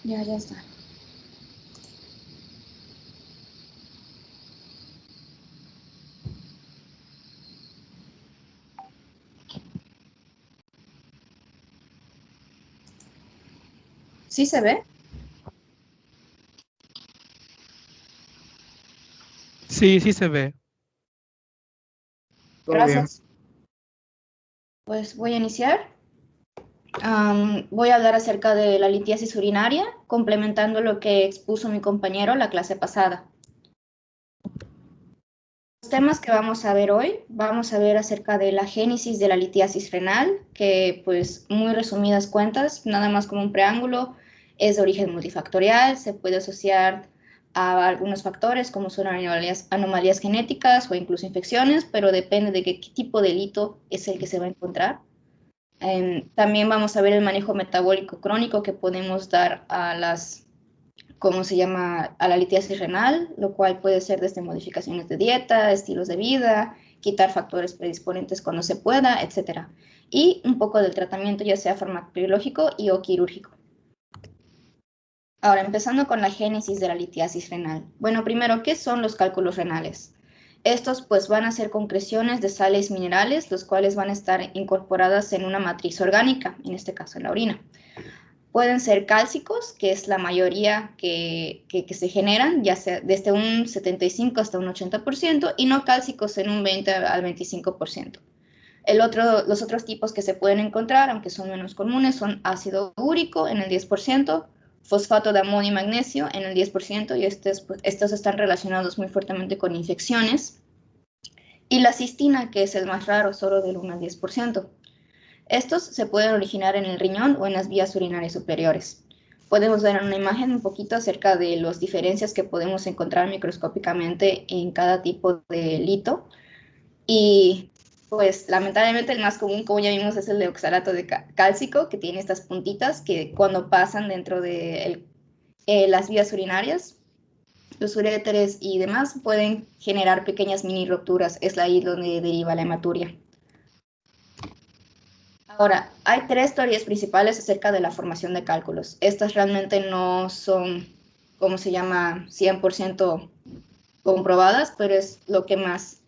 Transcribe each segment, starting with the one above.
Ya está. ¿Sí se ve? Sí, sí se ve. Todo bien. Gracias. Pues voy a iniciar. Voy a hablar acerca de la litiasis urinaria, complementando lo que expuso mi compañero la clase pasada. Los temas que vamos a ver hoy, vamos a ver acerca de la génesis de la litiasis renal, que pues muy resumidas cuentas, nada más como un preámbulo, es de origen multifactorial, se puede asociar a algunos factores como son anomalías genéticas o incluso infecciones, pero depende de qué tipo de lito es el que se va a encontrar. También vamos a ver el manejo metabólico crónico que podemos dar a las, ¿cómo se llama?, a la litiasis renal, lo cual puede ser desde modificaciones de dieta, estilos de vida, quitar factores predisponentes cuando se pueda, etc. Y un poco del tratamiento, ya sea farmacológico y o quirúrgico. Ahora, empezando con la génesis de la litiasis renal. Bueno, primero, ¿qué son los cálculos renales? Estos pues van a ser concreciones de sales minerales, los cuales van a estar incorporadas en una matriz orgánica, en este caso en la orina. Pueden ser cálcicos, que es la mayoría que se generan, ya sea desde un 75 hasta un 80%, y no cálcicos en un 20 al 25%. Los otros tipos que se pueden encontrar, aunque son menos comunes, son ácido úrico en el 10%, fosfato de amonio y magnesio en el 10%, y estos están relacionados muy fuertemente con infecciones, y la cistina, que es el más raro, solo del 1 al 10%. Estos se pueden originar en el riñón o en las vías urinarias superiores. Podemos ver en una imagen un poquito acerca de las diferencias que podemos encontrar microscópicamente en cada tipo de lito, y pues lamentablemente el más común, como ya vimos, es el de oxalato de cálcico, que tiene estas puntitas que cuando pasan dentro de las vías urinarias, los uréteres y demás, pueden generar pequeñas mini rupturas. Es ahí donde deriva la hematuria. Ahora, hay tres teorías principales acerca de la formación de cálculos. Estas realmente no son, ¿cómo se llama?, 100% comprobadas, pero es lo que más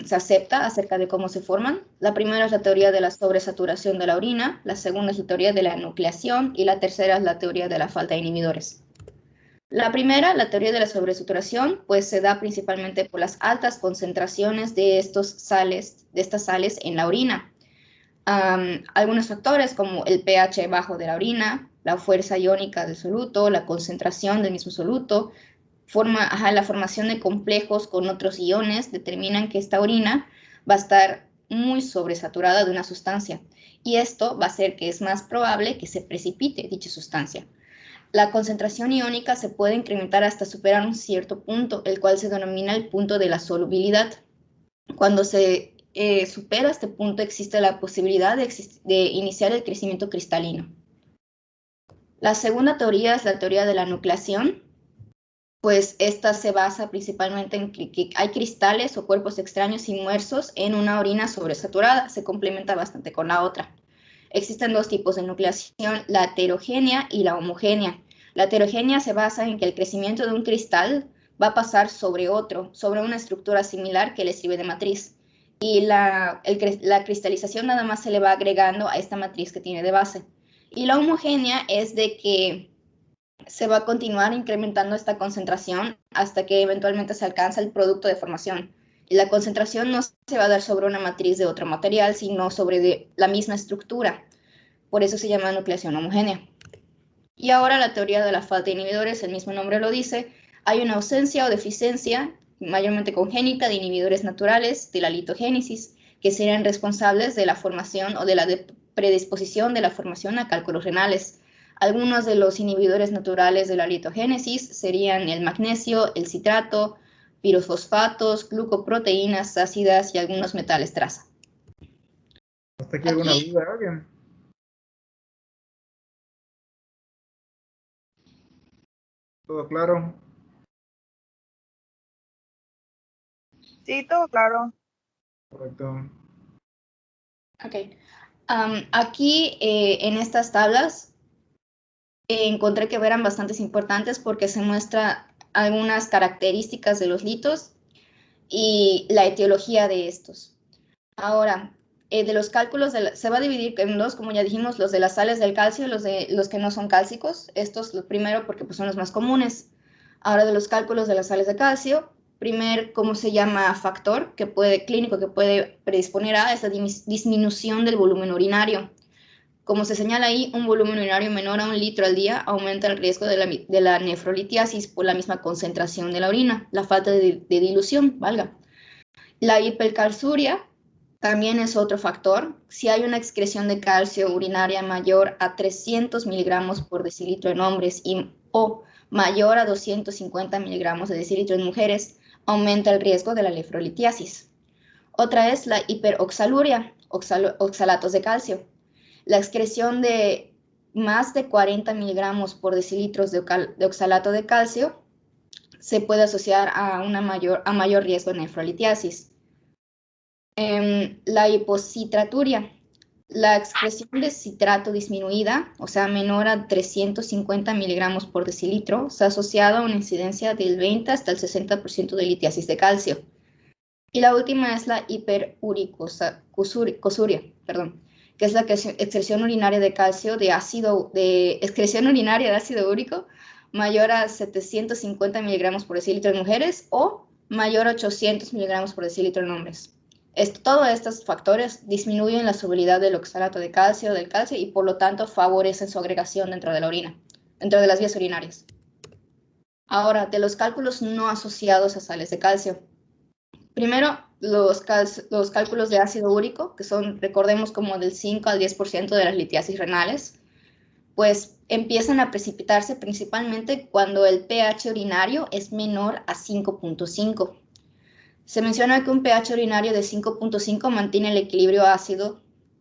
se acepta acerca de cómo se forman. La primera es la teoría de la sobresaturación de la orina, la segunda es la teoría de la nucleación y la tercera es la teoría de la falta de inhibidores. La primera, la teoría de la sobresaturación, pues se da principalmente por las altas concentraciones de estas sales en la orina. Algunos factores como el pH bajo de la orina, la fuerza iónica del soluto, la concentración del mismo soluto, la formación de complejos con otros iones determinan que esta orina va a estar muy sobresaturada de una sustancia, y esto va a hacer que es más probable que se precipite dicha sustancia. La concentración iónica se puede incrementar hasta superar un cierto punto, el cual se denomina el punto de la solubilidad. Cuando se supera este punto, existe la posibilidad de iniciar el crecimiento cristalino. La segunda teoría es la teoría de la nucleación. Pues esta se basa principalmente en que hay cristales o cuerpos extraños inmersos en una orina sobresaturada. Se complementa bastante con la otra. Existen dos tipos de nucleación, la heterogénea y la homogénea. La heterogénea se basa en que el crecimiento de un cristal va a pasar sobre otro, sobre una estructura similar que le sirve de matriz. Y la cristalización nada más se le va agregando a esta matriz que tiene de base. Y la homogénea es de que se va a continuar incrementando esta concentración hasta que eventualmente se alcanza el producto de formación. Y la concentración no se va a dar sobre una matriz de otro material, sino sobre la misma estructura. Por eso se llama nucleación homogénea. Y ahora la teoría de la falta de inhibidores, el mismo nombre lo dice, hay una ausencia o deficiencia, mayormente congénita, de inhibidores naturales de la litogénesis, que serían responsables de la formación o de la predisposición de la formación a cálculos renales. Algunos de los inhibidores naturales de la litogénesis serían el magnesio, el citrato, pirofosfatos, glucoproteínas ácidas y algunos metales traza. ¿Hasta aquí alguna duda de alguien? ¿Todo claro? Sí, todo claro. Correcto. Ok. Aquí en estas tablas encontré que eran bastante importantes porque se muestra algunas características de los litos y la etiología de estos. Ahora, de los cálculos, se va a dividir en dos, como ya dijimos, los de las sales del calcio y los que no son cálcicos. Estos, lo primero, porque pues, son los más comunes. Ahora, de los cálculos de las sales de calcio, ¿cómo se llama? Factor clínico que puede predisponer a esta disminución del volumen urinario. Como se señala ahí, un volumen urinario menor a 1 litro al día aumenta el riesgo de la nefrolitiasis por la misma concentración de la orina, la falta de dilución, valga. La hipercalciuria también es otro factor. Si hay una excreción de calcio urinaria mayor a 300 miligramos por decilitro en hombres o mayor a 250 miligramos de decilitro en mujeres, aumenta el riesgo de la nefrolitiasis. Otra es la hiperoxaluria, oxalatos de calcio. La excreción de más de 40 miligramos por decilitros de oxalato de calcio se puede asociar a mayor riesgo de nefrolitiasis. La hipocitraturia, la excreción de citrato disminuida, o sea, menor a 350 miligramos por decilitro, se ha asociado a una incidencia del 20 hasta el 60% de litiasis de calcio. Y la última es la hiperuricosuria, que es la excreción urinaria de calcio excreción urinaria de ácido úrico mayor a 750 miligramos por decilitro en mujeres o mayor a 800 miligramos por decilitro en hombres. Todos estos factores disminuyen la solubilidad del oxalato de calcio, y por lo tanto favorecen su agregación dentro de la orina, dentro de las vías urinarias. Ahora, de los cálculos no asociados a sales de calcio. Primero, los cálculos de ácido úrico, que son, recordemos, como del 5 al 10% de las litiasis renales, pues empiezan a precipitarse principalmente cuando el pH urinario es menor a 5.5. Se menciona que un pH urinario de 5.5 mantiene el equilibrio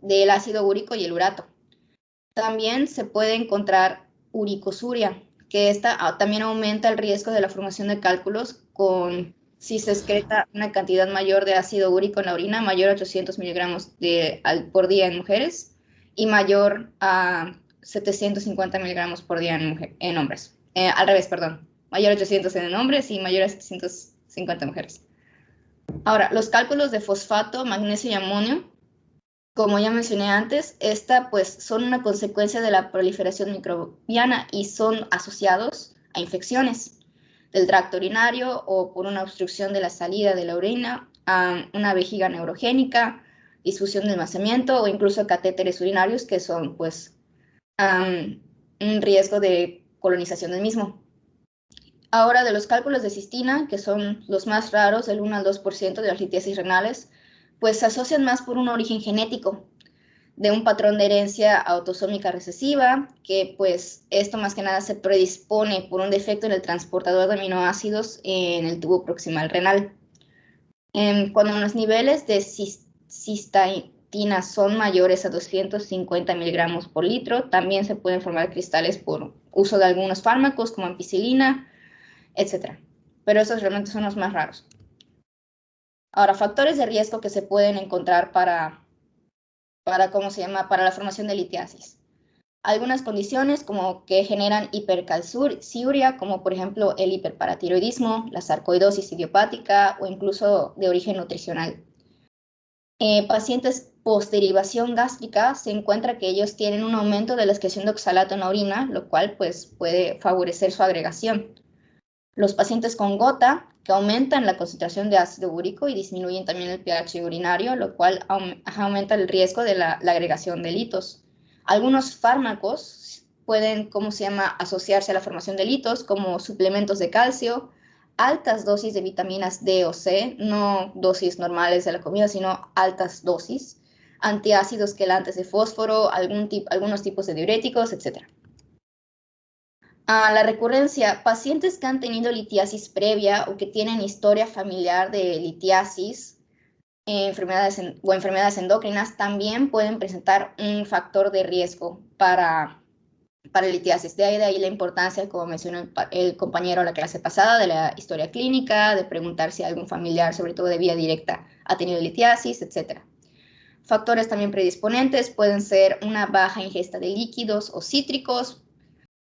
del ácido úrico y el urato. También se puede encontrar uricosuria, que esta también aumenta el riesgo de la formación de cálculos si se excreta una cantidad mayor de ácido úrico en la orina, mayor a 800 miligramos por día en mujeres y mayor a 750 miligramos por día en hombres. Al revés, perdón. Mayor a 800 en hombres y mayor a 750 en mujeres. Ahora, los cálculos de fosfato, magnesio y amonio, como ya mencioné antes, pues son una consecuencia de la proliferación microbiana y son asociados a infecciones del tracto urinario o por una obstrucción de la salida de la orina, a una vejiga neurogénica, disfunción del almacenamiento o incluso catéteres urinarios que son pues un riesgo de colonización del mismo. Ahora, de los cálculos de cistina, que son los más raros, del 1 al 2% de las litiasis renales, pues se asocian más por un origen genético, de un patrón de herencia autosómica recesiva, que pues esto más que nada se predispone por un defecto en el transportador de aminoácidos en el tubo proximal renal. Cuando los niveles de cistatina son mayores a 250 miligramos por litro, también se pueden formar cristales por uso de algunos fármacos como ampicilina, etc. Pero esos realmente son los más raros. Ahora, factores de riesgo que se pueden encontrar para la formación de litiasis. Algunas condiciones como que generan hipercalciuria, como por ejemplo el hiperparatiroidismo, la sarcoidosis idiopática o incluso de origen nutricional. Pacientes postderivación gástrica, se encuentra que ellos tienen un aumento de la excreción de oxalato en la orina, lo cual pues, puede favorecer su agregación. Los pacientes con gota, que aumentan la concentración de ácido úrico y disminuyen también el pH urinario, lo cual aumenta el riesgo de la agregación de litos. Algunos fármacos pueden, asociarse a la formación de litos, como suplementos de calcio, altas dosis de vitaminas D o C, no dosis normales de la comida, sino altas dosis, antiácidos quelantes de fósforo, algunos tipos de diuréticos, etc. La recurrencia, pacientes que han tenido litiasis previa o que tienen historia familiar de litiasis o enfermedades endocrinas también pueden presentar un factor de riesgo para litiasis. De ahí la importancia, como mencionó el compañero la clase pasada, de la historia clínica, de preguntar si algún familiar, sobre todo de vía directa, ha tenido litiasis, etc. Factores también predisponentes pueden ser una baja ingesta de líquidos o cítricos,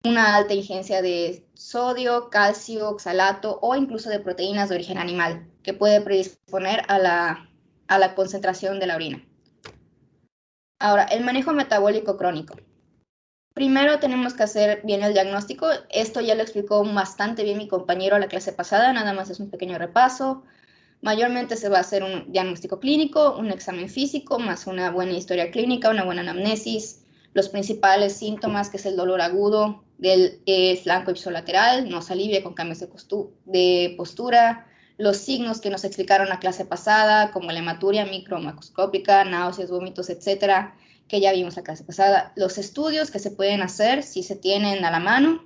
una alta ingerencia de sodio, calcio, oxalato o incluso de proteínas de origen animal, que puede predisponer a la concentración de la orina. Ahora, el manejo metabólico crónico. Primero tenemos que hacer bien el diagnóstico. Esto ya lo explicó bastante bien mi compañero la clase pasada, nada más es un pequeño repaso. Mayormente se va a hacer un diagnóstico clínico, un examen físico, más una buena historia clínica, una buena anamnesis, los principales síntomas, que es el dolor agudo del flanco ipsilateral, nos alivia con cambios de postura, los signos que nos explicaron la clase pasada, como la hematuria micromacroscópica, náuseas, vómitos, etcétera, que ya vimos la clase pasada, los estudios que se pueden hacer si se tienen a la mano,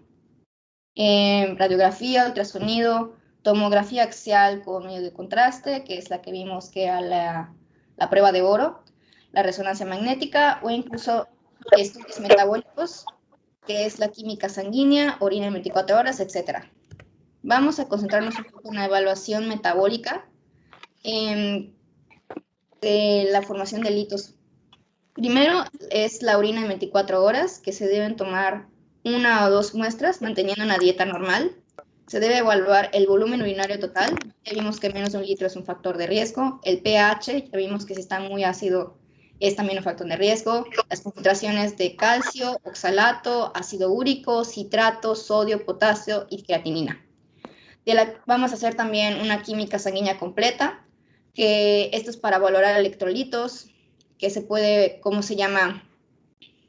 radiografía, ultrasonido, tomografía axial con medio de contraste, que es la que vimos que era la prueba de oro, la resonancia magnética o incluso estudios metabólicos, que es la química sanguínea, orina en 24 horas, etc. Vamos a concentrarnos un poco en la evaluación metabólica de la formación de litos. Primero es la orina en 24 horas, que se deben tomar 1 o 2 muestras manteniendo una dieta normal. Se debe evaluar el volumen urinario total. Ya vimos que menos de 1 litro es un factor de riesgo. El pH, ya vimos que si está muy ácido es también un factor de riesgo. Las concentraciones de calcio, oxalato, ácido úrico, citrato, sodio, potasio y creatinina. Vamos a hacer también una química sanguínea completa, que esto es para valorar electrolitos, que se puede, ¿cómo se llama?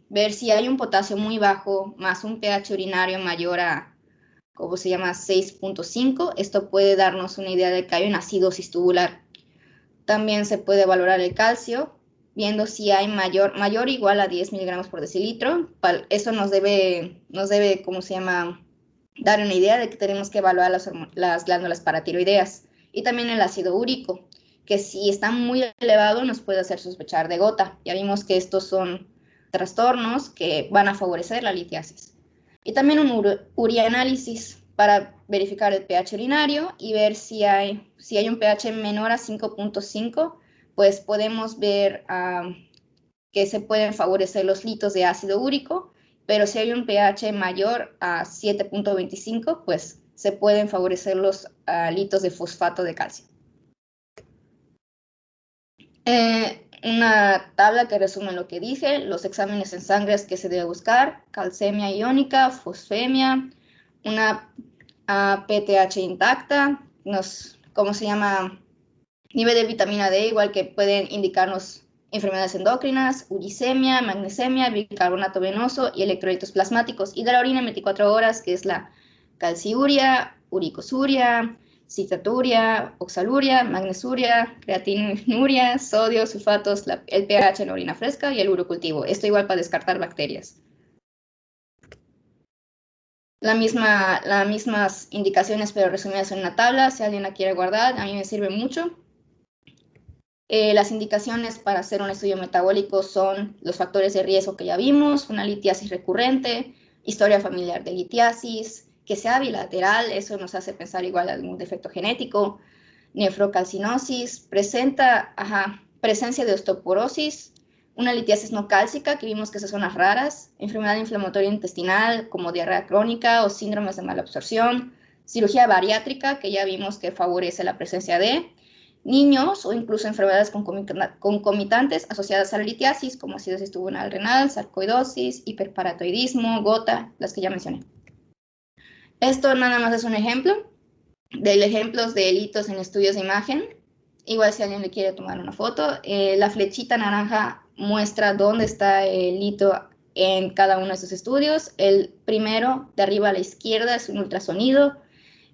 Ver si hay un potasio muy bajo más un pH urinario mayor a, ¿cómo se llama? 6.5. Esto puede darnos una idea de que hay una acidosis tubular. También se puede valorar el calcio, viendo si hay mayor o igual a 10 miligramos por decilitro. Eso nos debe, ¿cómo se llama? Dar una idea de que tenemos que evaluar las glándulas paratiroideas. Y también el ácido úrico, que si está muy elevado nos puede hacer sospechar de gota. Ya vimos que estos son trastornos que van a favorecer la litiasis. Y también un urianálisis para verificar el pH urinario y ver si hay un pH menor a 5.5, pues podemos ver que se pueden favorecer los litos de ácido úrico, pero si hay un pH mayor a 7.25, pues se pueden favorecer los litos de fosfato de calcio. Una tabla que resume lo que dije, los exámenes en sangre que se debe buscar, calcemia iónica, fosfemia, una PTH intacta, ¿cómo se llama? Nivel de vitamina D, igual que pueden indicarnos enfermedades endócrinas, uricemia, magnesemia, bicarbonato venoso y electrolitos plasmáticos. Y de la orina en 24 horas, que es la calciuria, uricosuria, citaturia, oxaluria, magnesuria, creatinuria, sodio, sulfatos, el pH en la orina fresca y el urocultivo. Esto igual para descartar bacterias. Las mismas indicaciones, pero resumidas en una tabla. Si alguien la quiere guardar, a mí me sirve mucho. Las indicaciones para hacer un estudio metabólico son los factores de riesgo que ya vimos, una litiasis recurrente, historia familiar de litiasis, que sea bilateral, eso nos hace pensar igual a algún defecto genético, nefrocalcinosis, presencia de osteoporosis, una litiasis no cálcica, que vimos que esas son las raras, enfermedad inflamatoria intestinal como diarrea crónica o síndromes de mala absorción, cirugía bariátrica, que ya vimos que favorece la presencia de niños o incluso enfermedades concomitantes asociadas a la litiasis, como acidosis tubular renal, sarcoidosis, hiperparatoidismo, gota, las que ya mencioné. Esto nada más es un ejemplo de ejemplos de litos en estudios de imagen. Igual si alguien le quiere tomar una foto, la flechita naranja muestra dónde está el lito en cada uno de esos estudios. El primero, de arriba a la izquierda, es un ultrasonido.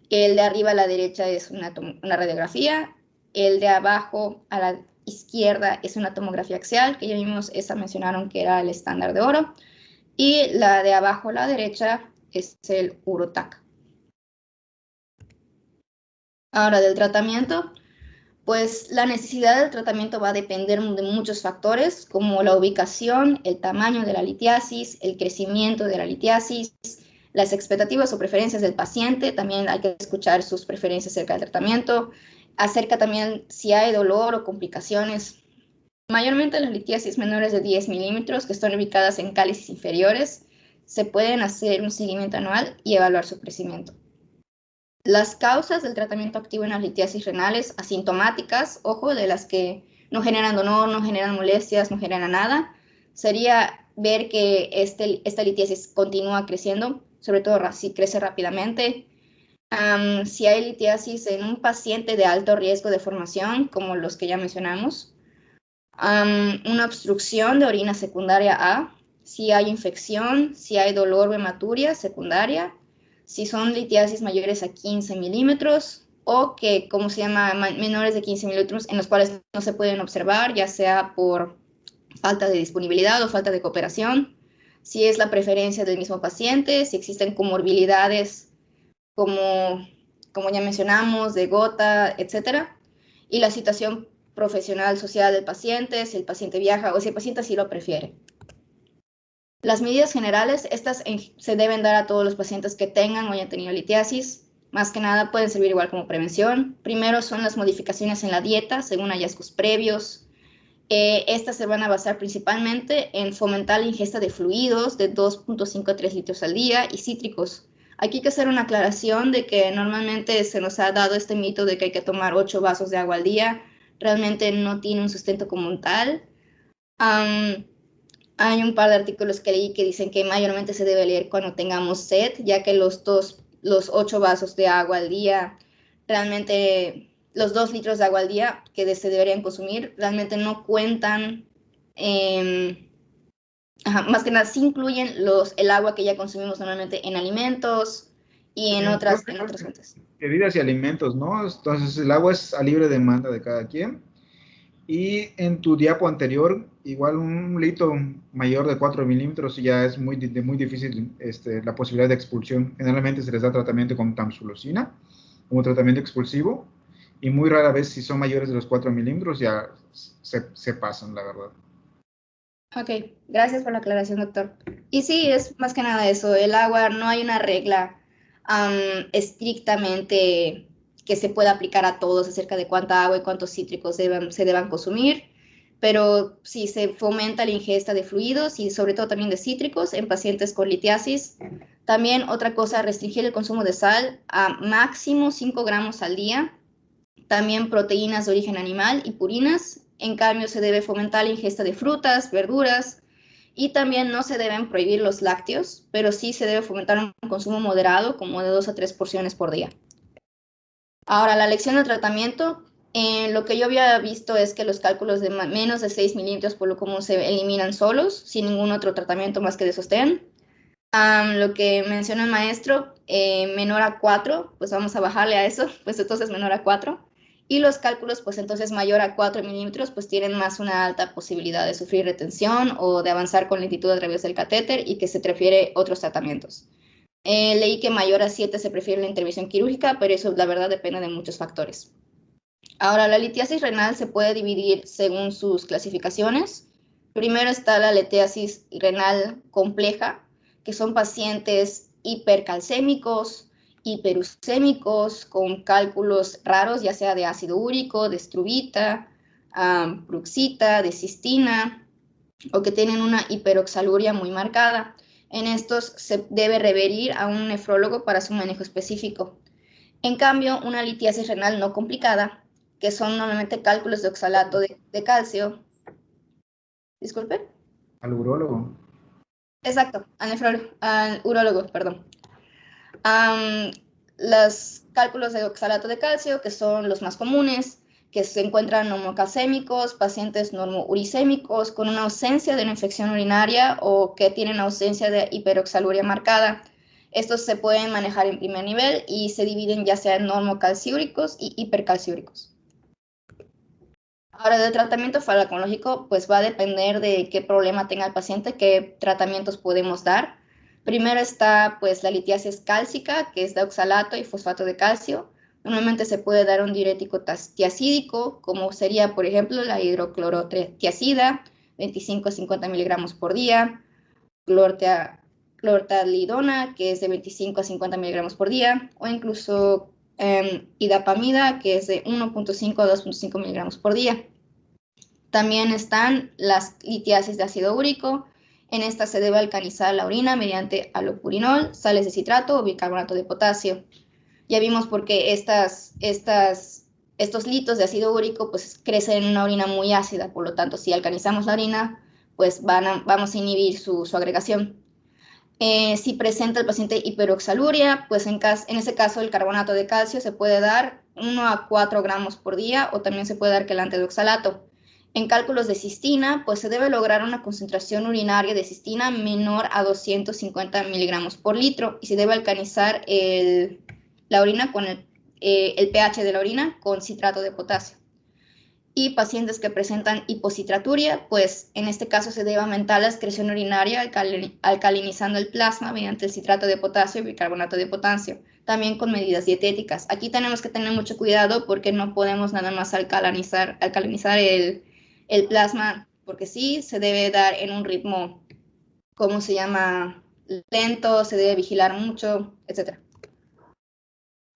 El de arriba a la derecha es una radiografía. El de abajo a la izquierda es una tomografía axial, que ya vimos, esa mencionaron que era el estándar de oro. Y la de abajo a la derecha es el UroTac. Ahora, del tratamiento, pues la necesidad del tratamiento va a depender de muchos factores, como la ubicación, el tamaño de la litiasis, el crecimiento de la litiasis, las expectativas o preferencias del paciente. También hay que escuchar sus preferencias acerca del tratamiento, acerca también si hay dolor o complicaciones. Mayormente las litiasis menores de 10 milímetros, que están ubicadas en cálices inferiores, se pueden hacer un seguimiento anual y evaluar su crecimiento. Las causas del tratamiento activo en las litiasis renales asintomáticas, ojo, de las que no generan dolor, no generan molestias, no generan nada, sería ver que esta litiasis continúa creciendo, sobre todo si crece rápidamente. Si hay litiasis en un paciente de alto riesgo de formación, como los que ya mencionamos, una obstrucción de orina secundaria A, si hay infección, si hay dolor o hematuria secundaria, si son litiasis mayores a 15 milímetros o que, como se llama, menores de 15 milímetros en los cuales no se pueden observar, ya sea por falta de disponibilidad o falta de cooperación, si es la preferencia del mismo paciente, si existen comorbilidades como ya mencionamos, de gota, etcétera, y la situación profesional, social del paciente, si el paciente viaja o si el paciente así lo prefiere. Las medidas generales, estas se deben dar a todos los pacientes que tengan o hayan tenido litiasis. Más que nada pueden servir igual como prevención. Primero son las modificaciones en la dieta, según hallazgos previos. Estas se van a basar principalmente en fomentar la ingesta de fluidos de 2.5 a 3 litros al día y cítricos. Aquí hay que hacer una aclaración de que normalmente se nos ha dado este mito de que hay que tomar 8 vasos de agua al día. Realmente no tiene un sustento como tal. Hay un par de artículos que leí que dicen que mayormente se debe leer cuando tengamos sed, ya que los 8 vasos de agua al día, realmente los 2 litros de agua al día que se deberían consumir, realmente no cuentan, más que nada sí incluyen el agua que ya consumimos normalmente en alimentos y en otras fuentes. Bebidas y alimentos, ¿no? Entonces el agua es a libre demanda de cada quien. Y en tu diapo anterior, igual un litro mayor de 4 milímetros ya es muy difícil la posibilidad de expulsión. Generalmente se les da tratamiento con tamsulosina como tratamiento expulsivo y muy rara vez si son mayores de los 4 milímetros ya se pasan, la verdad. Ok, gracias por la aclaración, doctor. Y sí, es más que nada eso, el agua, no hay una regla estrictamente que se pueda aplicar a todos acerca de cuánta agua y cuántos cítricos se deban consumir, pero sí se fomenta la ingesta de fluidos y sobre todo también de cítricos en pacientes con litiasis. También otra cosa, restringir el consumo de sal a máximo 5 gramos al día. También proteínas de origen animal y purinas. En cambio, se debe fomentar la ingesta de frutas, verduras, y también no se deben prohibir los lácteos, pero sí se debe fomentar un consumo moderado, como de 2 a 3 porciones por día. Ahora, la elección de tratamiento, lo que yo había visto es que los cálculos de menos de 6 milímetros por lo común se eliminan solos, sin ningún otro tratamiento más que de sostén. Lo que menciona el maestro, menor a 4, pues vamos a bajarle a eso, pues entonces menor a 4. Y los cálculos, pues entonces mayor a 4 milímetros, pues tienen más una alta posibilidad de sufrir retención o de avanzar con lentitud a través del catéter y que se prefiere otros tratamientos. Leí que mayor a 7 se prefiere la intervención quirúrgica, pero eso la verdad depende de muchos factores. Ahora, la litiasis renal se puede dividir según sus clasificaciones. Primero está la litiasis renal compleja, que son pacientes hipercalcémicos, hiperuricémicos, con cálculos raros, ya sea de ácido úrico, de struvita, bruxita, de cistina, o que tienen una hiperoxaluria muy marcada. En estos se debe referir a un nefrólogo para su manejo específico. En cambio, una litiasis renal no complicada, que son normalmente cálculos de oxalato de calcio. Disculpe. Al urólogo. Exacto, al urólogo, perdón. Los cálculos de oxalato de calcio, que son los más comunes, que se encuentran normocalcémicos, pacientes normouricémicos con una ausencia de una infección urinaria o que tienen ausencia de hiperoxaluria marcada. Estos se pueden manejar en primer nivel y se dividen ya sea en normocalciúricos y hipercalciúricos. Ahora, del tratamiento farmacológico, pues va a depender de qué problema tenga el paciente, qué tratamientos podemos dar. Primero está pues la litiasis cálcica, que es de oxalato y fosfato de calcio. Normalmente se puede dar un diurético tiacídico, como sería, por ejemplo, la hidroclorotiazida, 25 a 50 miligramos por día, clortalidona, que es de 25 a 50 miligramos por día, o incluso idapamida, que es de 1.5 a 2.5 miligramos por día. También están las litiasis de ácido úrico, En esta se debe alcalinizar la orina mediante alopurinol, sales de citrato o bicarbonato de potasio. Ya vimos por qué estos litos de ácido úrico pues, crecen en una orina muy ácida, por lo tanto, si alcalinizamos la orina, pues vamos a inhibir su agregación. Si presenta el paciente hiperoxaluria, pues en ese caso el carbonato de calcio se puede dar 1 a 4 gramos por día o también se puede dar quelante de oxalato. En cálculos de cistina, pues se debe lograr una concentración urinaria de cistina menor a 250 miligramos por litro y se debe alcalinizar la orina con el pH de la orina con citrato de potasio. Y pacientes que presentan hipocitraturia, pues en este caso se debe aumentar la excreción urinaria alcalinizando el plasma mediante el citrato de potasio y bicarbonato de potasio, también con medidas dietéticas. Aquí tenemos que tener mucho cuidado porque no podemos nada más alcalinizar el plasma, porque sí, se debe dar en un ritmo, ¿cómo se llama? Lento, se debe vigilar mucho, etc.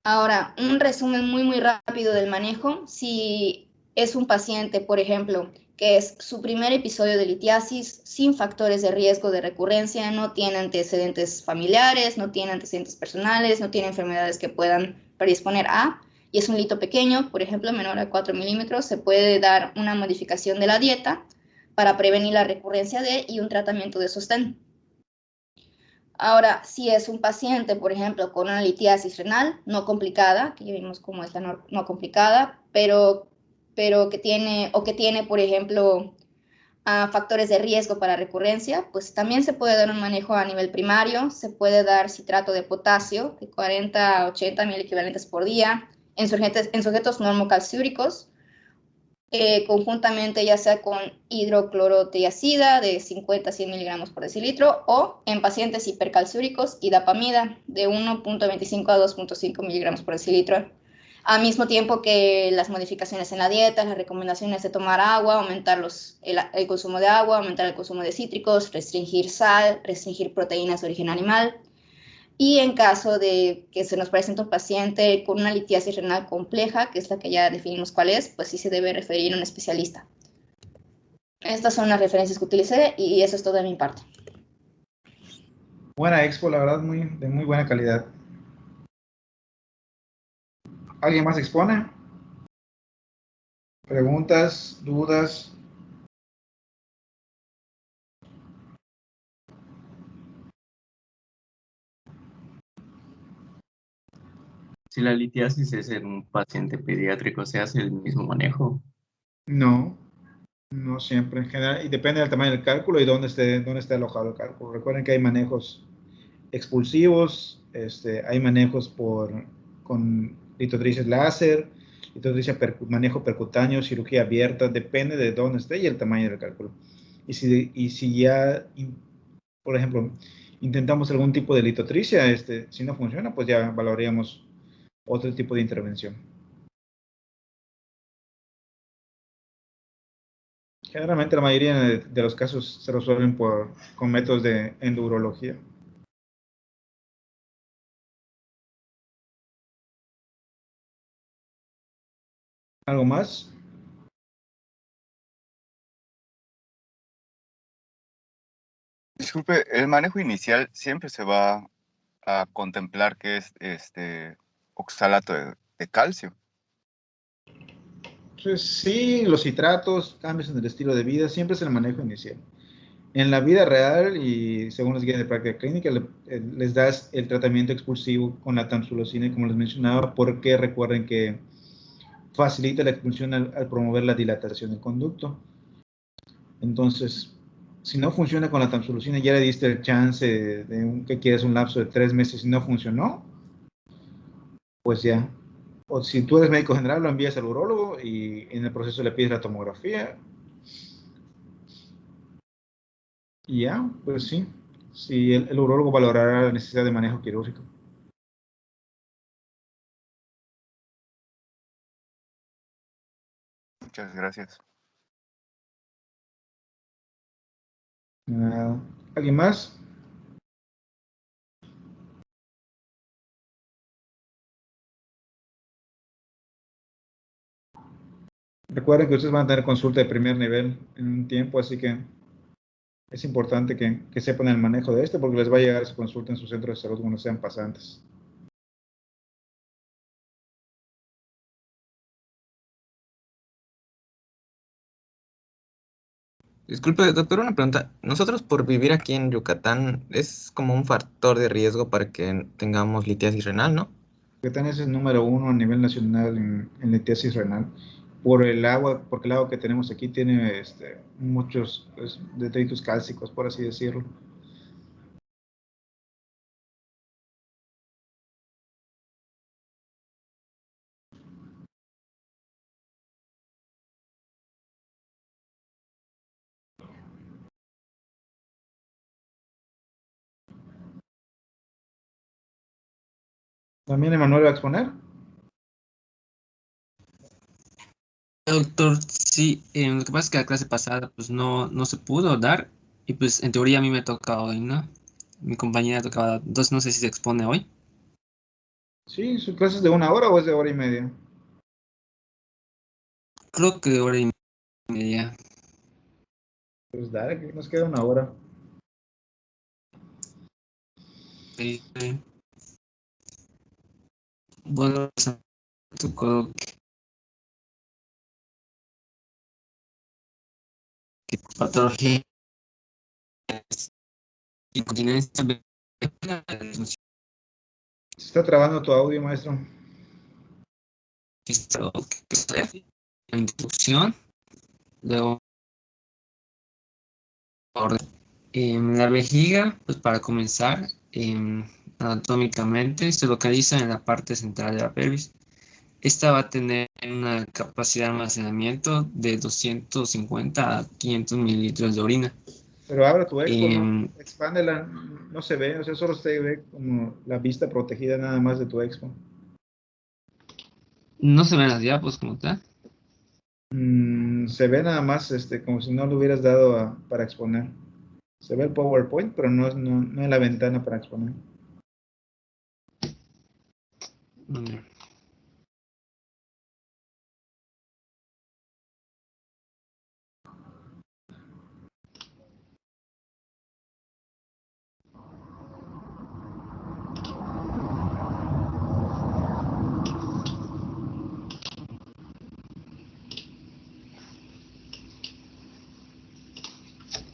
Ahora, un resumen muy rápido del manejo. Si es un paciente, por ejemplo, que es su primer episodio de litiasis, sin factores de riesgo de recurrencia, no tiene antecedentes familiares, no tiene antecedentes personales, no tiene enfermedades que puedan predisponer a, y es un lito pequeño, por ejemplo, menor a 4 milímetros, se puede dar una modificación de la dieta para prevenir la recurrencia y un tratamiento de sostén. Ahora, si es un paciente, por ejemplo, con una litiasis renal no complicada, que ya vimos cómo es la no complicada, pero que tiene, por ejemplo, factores de riesgo para recurrencia, pues también se puede dar un manejo a nivel primario, se puede dar citrato de potasio de 40 a 80 mil equivalentes por día en sujetos normocalciúricos, conjuntamente ya sea con hidroclorotiazida de 50 a 100 miligramos por decilitro o en pacientes hipercalciúricos idapamida de 1.25 a 2.5 miligramos por decilitro. Al mismo tiempo que las modificaciones en la dieta, las recomendaciones de tomar agua, aumentar el consumo de agua, aumentar el consumo de cítricos, restringir sal, restringir proteínas de origen animal. Y en caso de que se nos presente un paciente con una litiasis renal compleja, que es la que ya definimos cuál es, pues sí se debe referir a un especialista. Estas son las referencias que utilicé y eso es todo de mi parte. Buena expo, la verdad, de muy buena calidad. ¿Alguien más expone? ¿Preguntas? ¿Dudas? Si la litiasis es en un paciente pediátrico, ¿se hace el mismo manejo? No, no siempre en general, y depende del tamaño del cálculo y dónde esté alojado el cálculo. Recuerden que hay manejos expulsivos, hay manejos con litotrices láser, manejo percutáneo, cirugía abierta, depende de dónde esté y el tamaño del cálculo. Y si ya, por ejemplo, intentamos algún tipo de litotricia, si no funciona, pues ya valoraríamos otro tipo de intervención. Generalmente la mayoría de los casos se resuelven con métodos de endurología. ¿Algo más? Disculpe, el manejo inicial siempre se va a contemplar que es oxalato de calcio. Pues sí, los citratos, cambios en el estilo de vida, siempre es el manejo inicial. En la vida real y según las guías de práctica clínica, les das el tratamiento expulsivo con la tamsulosina, como les mencionaba, porque recuerden que facilita la expulsión al promover la dilatación del conducto. Entonces, si no funciona con la tamsulosina, ya le diste el chance que quieres un lapso de 3 meses y no funcionó, pues ya. O si tú eres médico general, lo envías al urólogo y en el proceso le pides la tomografía. Y ya, pues sí. Sí, el urólogo valorará la necesidad de manejo quirúrgico. Muchas gracias. ¿Alguien más? Recuerden que ustedes van a tener consulta de primer nivel en un tiempo, así que Es importante que sepan el manejo de este porque les va a llegar su consulta en su centro de salud cuando sean pasantes. Disculpe, doctor, una pregunta. Nosotros por vivir aquí en Yucatán es como un factor de riesgo para que tengamos litiasis renal, ¿no? Yucatán es el número 1 a nivel nacional en litiasis renal por el agua, porque el agua que tenemos aquí tiene muchos detritos cálcicos, por así decirlo. ¿También Emanuel va a exponer? Doctor, sí, lo que pasa es que la clase pasada pues no se pudo dar y pues en teoría a mí me toca hoy, ¿no? Mi compañera tocaba, entonces no sé si se expone hoy. Sí, ¿su clase es de 1 hora o es de 1 hora y media? Creo que de hora y media. Pues dale, que nos queda 1 hora. Sí, sí. Bueno, pues, tocó que patología y continencia Se está trabando tu audio, maestro. en introducción, luego en la vejiga, pues para comenzar, anatómicamente se localiza en la parte central de la pelvis. Esta va a tener una capacidad de almacenamiento de 250 a 500 mililitros de orina. Pero abre tu expo, ¿no? Em, Expándela, no se ve, o sea, solo se ve como la vista protegida nada más de tu expo. no se ven las diapos como tal. Se ve nada más como si no lo hubieras dado para exponer. Se ve el PowerPoint, pero no en la ventana para exponer. Mm,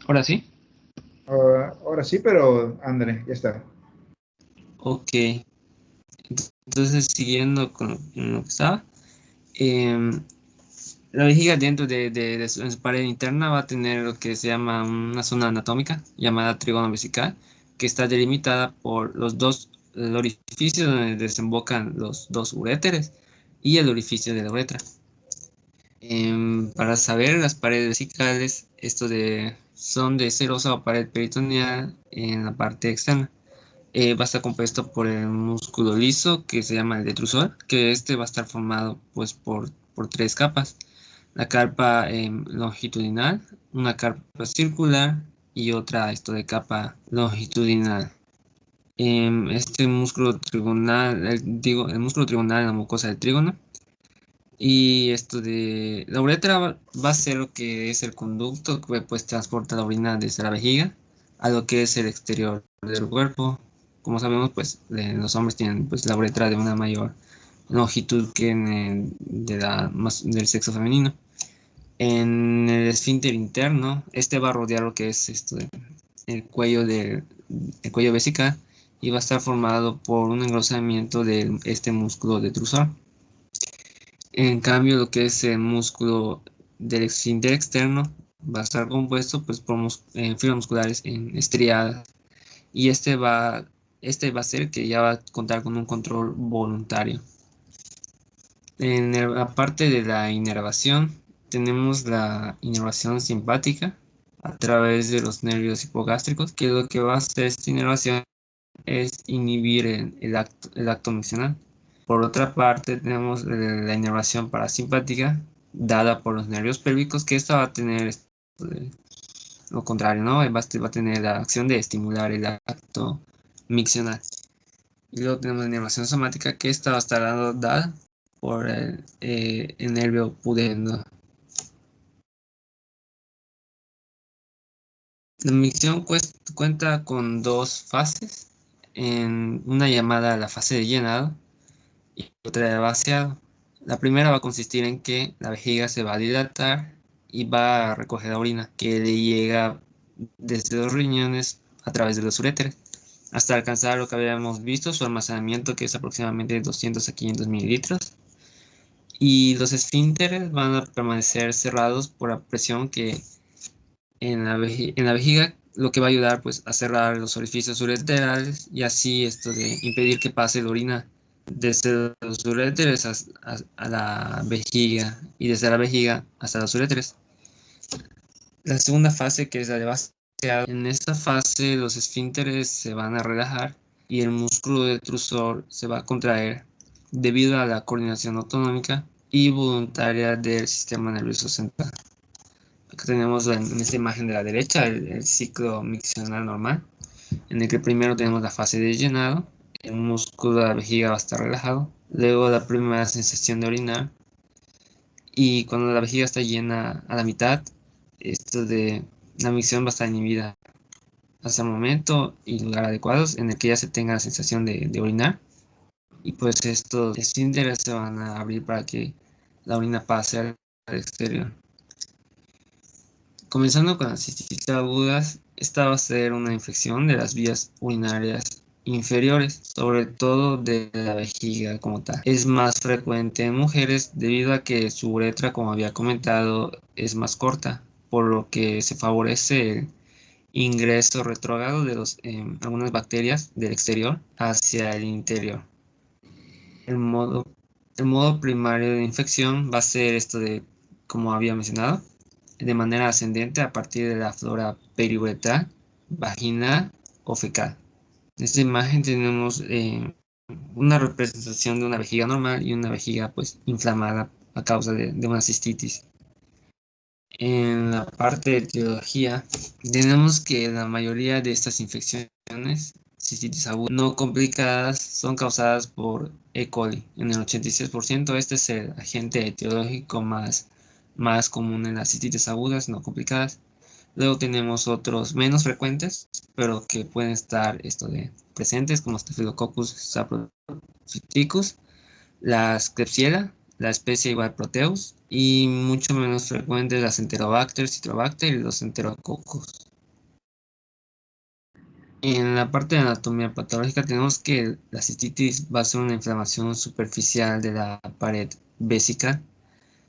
Ahora sí. Ahora sí, pero André, ya está. Ok. Entonces, siguiendo con lo que estaba. em, La vejiga dentro en su pared interna va a tener lo que se llama una zona anatómica llamada trígono vesical, que está delimitada por el orificio donde desembocan los dos uréteres y el orificio de la uretra. Para saber las paredes vesicales, son de serosa o pared peritoneal en la parte externa. Va a estar compuesto por el músculo liso que se llama el detrusor, que este va a estar formado pues por tres capas: la carpa longitudinal, una carpa circular y otra de capa longitudinal. Este músculo trigonal, el músculo trigonal en la mucosa del trígono. Y esto de la uretra va a ser lo que es el conducto que pues transporta la orina desde la vejiga a lo que es el exterior del cuerpo. Como sabemos, pues los hombres tienen pues la uretra de una mayor longitud que del sexo femenino. En el esfínter interno, este va a rodear lo que es el el cuello vesical y va a estar formado por un engrosamiento de este músculo detrusor. En cambio, lo que es el músculo del esfínter externo va a estar compuesto pues, por fibras musculares estriadas y este va a ser que ya va a contar con un control voluntario. La parte de la inervación, tenemos la inervación simpática a través de los nervios hipogástricos, que lo que va a hacer esta inervación es inhibir el acto miccional. Por otra parte, tenemos la inervación parasimpática dada por los nervios pélvicos, que esta va a tener lo contrario, ¿no? Va a tener la acción de estimular el acto miccional. Y luego tenemos la inervación somática, que esta va a estar dada por el nervio pudendo. La micción cuenta con dos fases, en una llamada la fase de llenado y otra de vaciado. La primera va a consistir en que la vejiga se va a dilatar y va a recoger la orina que le llega desde los riñones a través de los uréteres hasta alcanzar lo que habíamos visto, su almacenamiento, que es aproximadamente 200 a 500 mililitros. Y los esfínteres van a permanecer cerrados por la presión que en la vejiga, lo que va a ayudar pues a cerrar los orificios ureterales y así esto de impedir que pase la orina desde los uréteres a la vejiga y desde la vejiga hasta los uréteres. La segunda fase, que es la de vaciado, en esta fase los esfínteres se van a relajar y el músculo detrusor se va a contraer debido a la coordinación autonómica y voluntaria del sistema nervioso central. Acá tenemos en esta imagen de la derecha el ciclo miccional normal, en el que primero tenemos la fase de llenado, el músculo de la vejiga va a estar relajado, luego la primera sensación de orinar, y cuando la vejiga está llena a la mitad, esto de la micción va a estar inhibida hasta el momento y lugar adecuados en el que ya se tenga la sensación de orinar, y pues estos esfínteres se van a abrir para que la orina pase al exterior. Comenzando con las cistitis agudas, esta va a ser una infección de las vías urinarias inferiores, sobre todo de la vejiga como tal. Es más frecuente en mujeres debido a que su uretra, como había comentado, es más corta, por lo que se favorece el ingreso retrógrado de algunas bacterias del exterior hacia el interior. El modo primario de infección va a ser esto de, como había mencionado, de manera ascendente a partir de la flora periuretral, vaginal o fecal. En esta imagen tenemos una representación de una vejiga normal y una vejiga pues inflamada a causa de una cistitis. En la parte de etiología tenemos que la mayoría de estas infecciones, cistitis agudas no complicadas, son causadas por E. coli. En el 86% este es el agente etiológico más común en las cistitis agudas no complicadas. Luego tenemos otros menos frecuentes, pero que pueden estar presentes, como Staphylococcus saprophyticus, la Klebsiella, la especie igual Proteus, y mucho menos frecuentes las Enterobacter, Citrobacter y los Enterococos. En la parte de anatomía patológica tenemos que la cistitis va a ser una inflamación superficial de la pared vésica.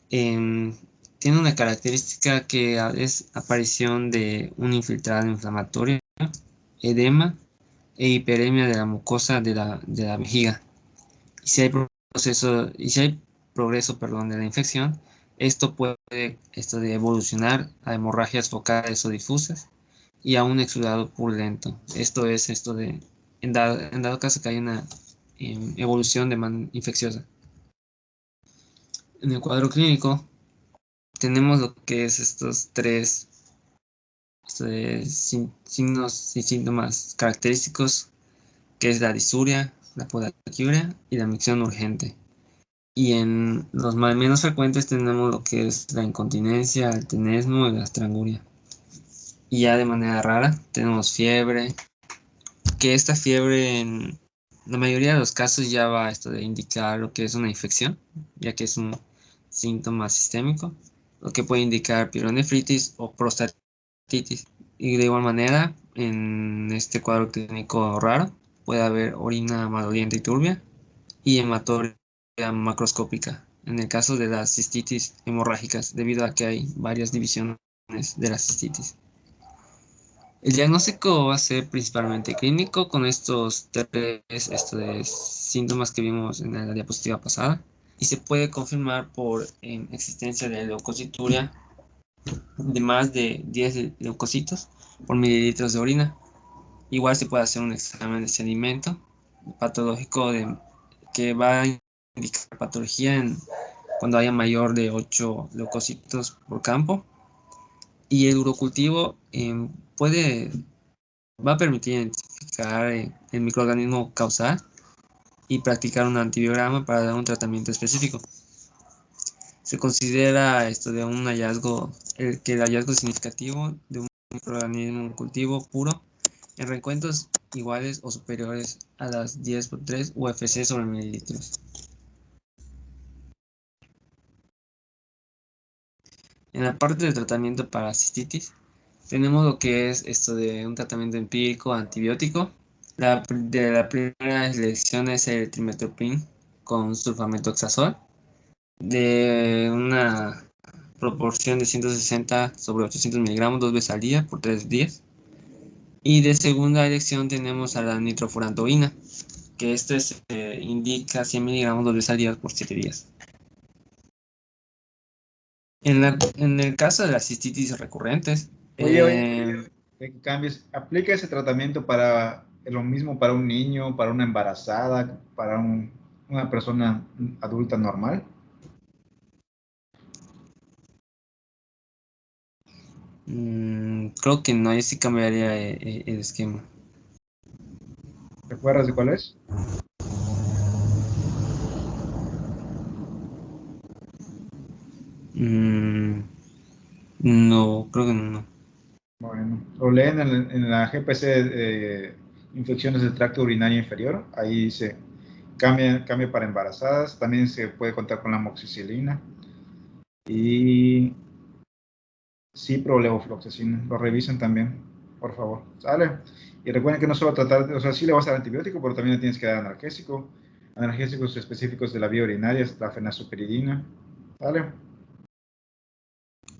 Tiene una característica que es aparición de un infiltrado inflamatorio, edema e hiperemia de la mucosa de la vejiga. Y si hay progreso de la infección, esto puede evolucionar a hemorragias focales o difusas y a un exudado purulento. Esto es en dado caso que hay una evolución infecciosa. En el cuadro clínico tenemos lo que es estos tres signos y síntomas característicos, que es la disuria, la podaquiuria y la micción urgente. Y en los menos frecuentes tenemos lo que es la incontinencia, el tenesmo y la estranguria. Y ya de manera rara tenemos fiebre, que esta fiebre en la mayoría de los casos ya va a indicar lo que es una infección, ya que es un síntoma sistémico, lo que puede indicar pielonefritis o prostatitis. Y de igual manera, en este cuadro clínico raro, puede haber orina maloliente y turbia y hematuria macroscópica, en el caso de las cistitis hemorrágicas, debido a que hay varias divisiones de la cistitis. El diagnóstico va a ser principalmente clínico con estos tres síntomas que vimos en la diapositiva pasada, y se puede confirmar por existencia de leucocituria de más de 10 leucocitos por mililitros de orina. Igual se puede hacer un examen de sedimento patológico que va a indicar patología cuando haya mayor de 8 leucocitos por campo. Y el urocultivo va a permitir identificar el microorganismo causal y practicar un antibiograma para dar un tratamiento específico. Se considera que el hallazgo significativo de un microorganismo en cultivo puro en recuentos iguales o superiores a las 10/3 UFC sobre mililitros. En la parte del tratamiento para cistitis, tenemos lo que es esto de un tratamiento empírico antibiótico. La primera elección es el trimethoprim con sulfamethoxazol de una proporción de 160 sobre 800 miligramos 2 veces al día por 3 días. Y de segunda elección tenemos a la nitrofurantoína, que esto indica 100 miligramos 2 veces al día por 7 días. En el caso de las cistitis recurrentes, Oye, que cambies, ¿aplica ese tratamiento para lo mismo para un niño, para una embarazada, para una persona adulta normal? creo que no, yo sí cambiaría el esquema. ¿Te acuerdas de cuál es? No, creo que no. Bueno, lo leen en la GPC, infecciones del tracto urinario inferior. Ahí se cambia para embarazadas. También se puede contar con la amoxicilina y ciprofloxacina. Lo revisen también, por favor. ¿Sale? Y recuerden que no solo tratar, o sea, sí le vas a dar antibiótico, pero también le tienes que dar analgésico. Analgésicos específicos de la vía urinaria, la fenazopiridina. ¿Sale?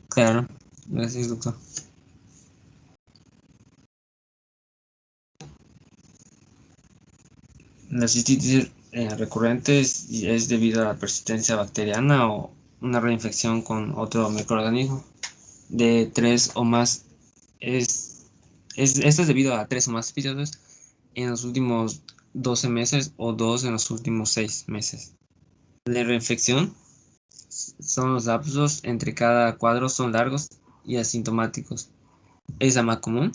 Claro, gracias, doctor. La cistitis recurrente es debido a la persistencia bacteriana o una reinfección con otro microorganismo de 3 o más. Esto es debido a 3 o más episodios en los últimos 12 meses o 2 en los últimos 6 meses. La reinfección son los lapsos entre cada cuadro son largos y asintomáticos. Es la más común.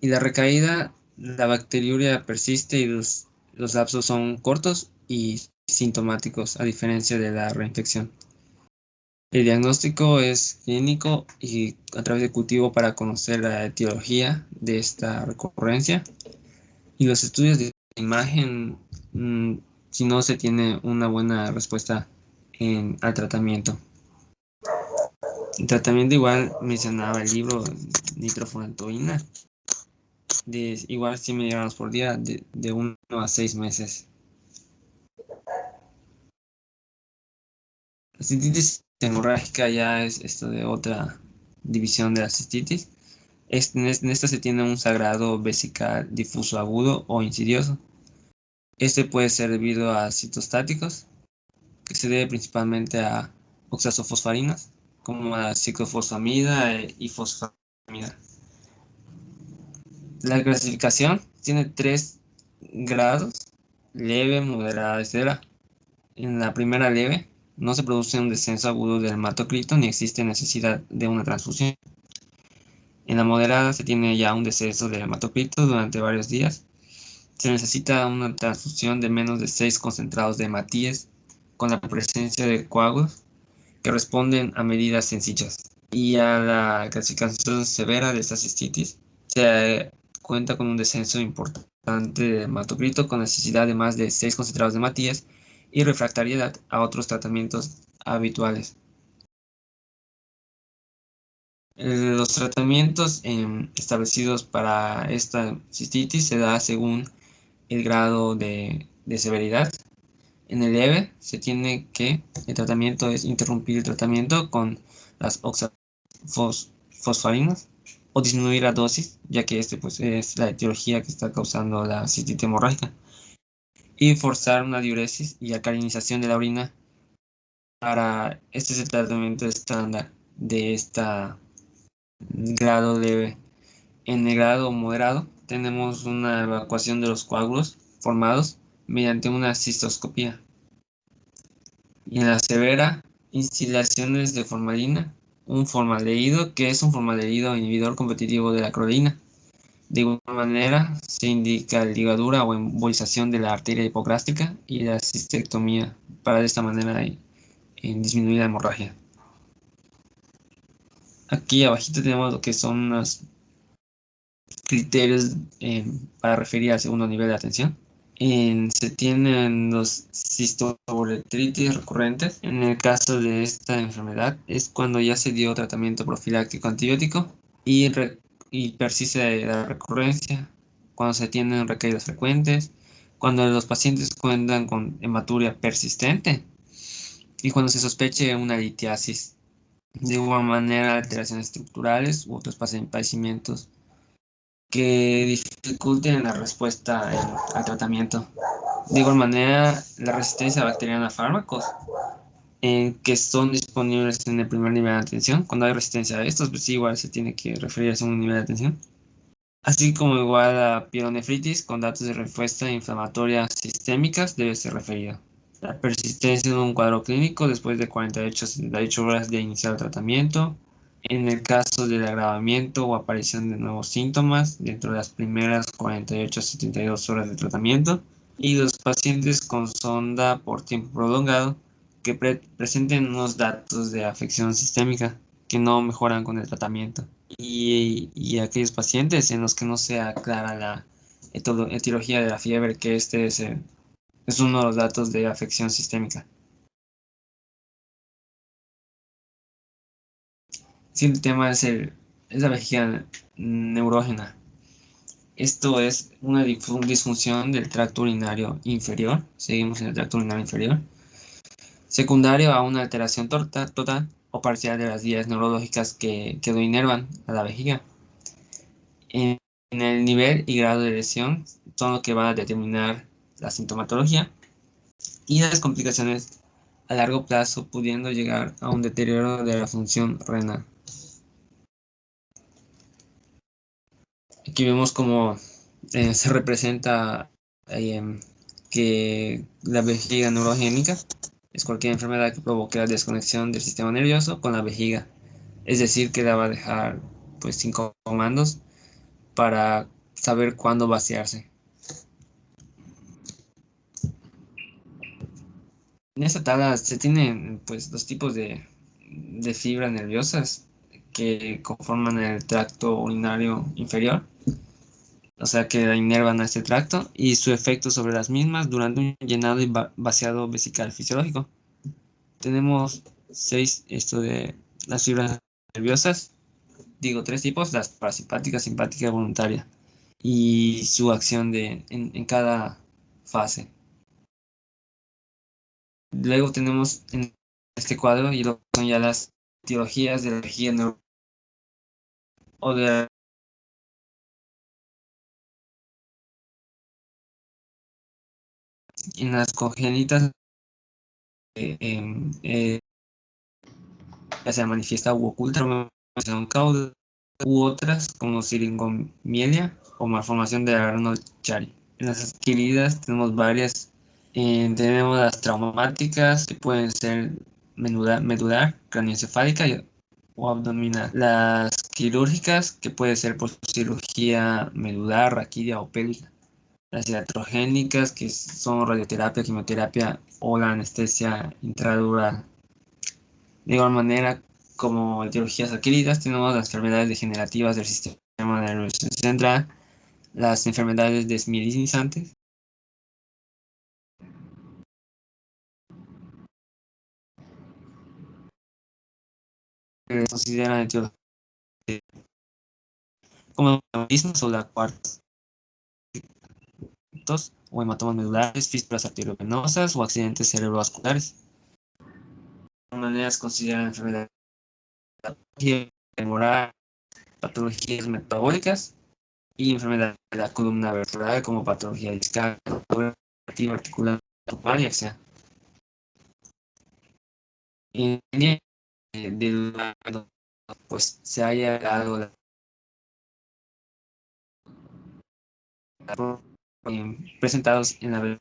Y la recaída, la bacteriuria persiste y los lapsos son cortos y sintomáticos, a diferencia de la reinfección. El diagnóstico es clínico y a través de cultivo para conocer la etiología de esta recurrencia. Y los estudios de imagen, si no se tiene una buena respuesta al tratamiento. El tratamiento igual mencionaba el libro nitrofurantoína de igual 100 miligramos por día de 1 a 6 meses. La cistitis hemorrágica ya es esto de otra división de la cistitis. En esta se tiene un sangrado vesical difuso agudo o insidioso. Este puede ser debido a citostáticos, que se debe principalmente a oxazofosfarinas, como la ciclofosfamida y fosfamida. La clasificación tiene 3 grados: leve, moderada y severa. En la primera leve, no se produce un descenso agudo del hematocrito ni existe necesidad de una transfusión. En la moderada se tiene ya un descenso del hematocrito durante varios días. Se necesita una transfusión de menos de 6 concentrados de hematíes con la presencia de coágulos que responden a medidas sencillas. Y a la clasificación severa de esta cistitis se cuenta con un descenso importante de hematocrito con necesidad de más de 6 concentrados de hematíes y refractariedad a otros tratamientos habituales. Los tratamientos establecidos para esta cistitis se da según el grado de severidad. En el leve se tiene que el tratamiento es interrumpir el tratamiento con las oxafosfarinas o disminuir la dosis, ya que pues, es la etiología que está causando la cistitis hemorrágica, y forzar una diuresis y alcalinización de la orina. Este es el tratamiento estándar de esta grado leve. En el grado moderado tenemos una evacuación de los coágulos formados mediante una cistoscopía. Y en la severa, instilaciones de formalina, un formaldehído que es un formaldehído inhibidor competitivo de la clorina. De igual manera, se indica ligadura o embolización de la arteria hipoclástica y la cistectomía para de esta manera disminuir la hemorragia. Aquí abajito tenemos lo que son unas criterios para referir al segundo nivel de atención. Se tienen los cistouretritis recurrentes. En el caso de esta enfermedad es cuando ya se dio tratamiento profiláctico antibiótico y persiste la recurrencia, cuando se tienen recaídas frecuentes, cuando los pacientes cuentan con hematuria persistente y cuando se sospeche una litiasis. De igual manera, alteraciones estructurales u otros padecimientos que dificulten la respuesta al tratamiento. De igual manera, la resistencia bacteriana a fármacos que son disponibles en el primer nivel de atención. Cuando hay resistencia a estos, pues igual se tiene que referir a un nivel de atención. Así como igual a pielonefritis con datos de respuesta inflamatoria sistémicas debe ser referida. La persistencia en un cuadro clínico después de 48 a 78 horas de iniciar el tratamiento. En el caso del agravamiento o aparición de nuevos síntomas dentro de las primeras 48 a 72 horas de tratamiento. Y los pacientes con sonda por tiempo prolongado que presenten unos datos de afección sistémica que no mejoran con el tratamiento. Y aquellos pacientes en los que no sea clara la etiología de la fiebre, que este es uno de los datos de afección sistémica. El siguiente tema es la vejiga neurógena. Esto es una disfunción del tracto urinario inferior. Seguimos en el tracto urinario inferior. Secundario a una alteración total o parcial de las vías neurológicas que lo inervan a la vejiga. En el nivel y grado de lesión son lo que van a determinar la sintomatología y las complicaciones a largo plazo, pudiendo llegar a un deterioro de la función renal. Aquí vemos cómo se representa que la vejiga neurogénica es cualquier enfermedad que provoque la desconexión del sistema nervioso con la vejiga. Es decir, que la va a dejar pues sin comandos para saber cuándo vaciarse. En esta tabla se tienen pues dos tipos de fibras nerviosas que conforman el tracto urinario inferior, o sea que inervan a este tracto, y su efecto sobre las mismas durante un llenado y vaciado vesical fisiológico. Tenemos 6 de las fibras nerviosas, digo 3 tipos: las parasimpáticas, simpática y voluntaria, y su acción en cada fase. Luego tenemos en este cuadro, y lo son ya las etiologías de la vejiga neuronal o de en las congénitas, ya sea manifiesta u oculta, un caudal, u otras como siringomielia o malformación de Arnold-Chiari. En las adquiridas tenemos varias. Tenemos las traumáticas, que pueden ser medular, craneoencefálica o abdominal. Las quirúrgicas, que puede ser por cirugía medular, raquídea o pélvica. Las iatrogénicas, que son radioterapia, quimioterapia o la anestesia intradural. De igual manera, como etiologías adquiridas, tenemos las enfermedades degenerativas del sistema nervioso central, las enfermedades desmielinizantes, que se consideran etiologías como hematismos o lacuartos o hematomas medulares, fístulas arteriovenosas o accidentes cerebrovasculares. De manera se consideran enfermedades femoral, patologías metabólicas y enfermedades de la columna vertebral como patología discal, articular, y etc. En del pues se haya dado presentados en la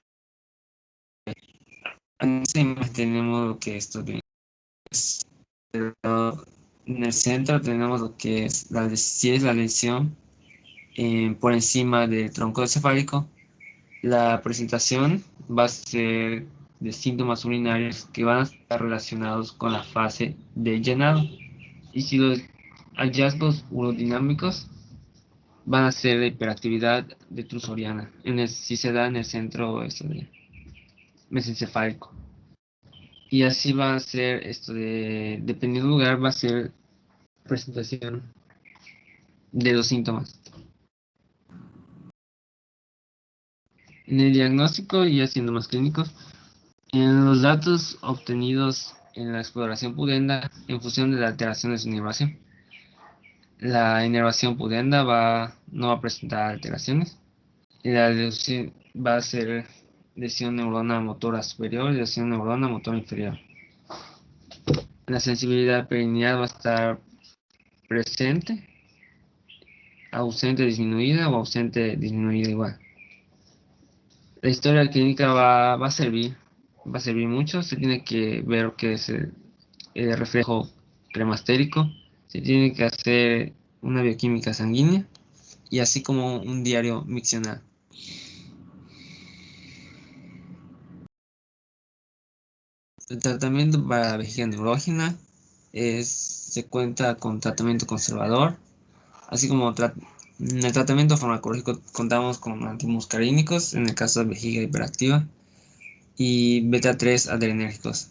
tenemos lo que esto es, en el centro tenemos lo que es si es la lesión por encima del tronco cefálico. La presentación va a ser de síntomas urinarios que van a estar relacionados con la fase de llenado. Y si los hallazgos urodinámicos van a ser la hiperactividad detrusoriana, si se da en el centro mesencefálico. Y así va a ser dependiendo del lugar, va a ser presentación de los síntomas. En el diagnóstico, y haciendo más clínicos, en los datos obtenidos en la exploración pudenda en función de la alteración de su inervación. La inervación pudenda no va a presentar alteraciones. La lesión va a ser lesión neurona motora superior y lesión neurona motora inferior. La sensibilidad perineal va a estar presente, ausente disminuida o ausente disminuida igual. La historia clínica va a servir mucho. Se tiene que ver qué es el reflejo cremastérico, se tiene que hacer una bioquímica sanguínea y así como un diario miccional. El tratamiento para la vejiga neurógena se cuenta con tratamiento conservador, así como en el tratamiento farmacológico contamos con antimuscarínicos en el caso de vejiga hiperactiva y beta-3 adrenérgicos.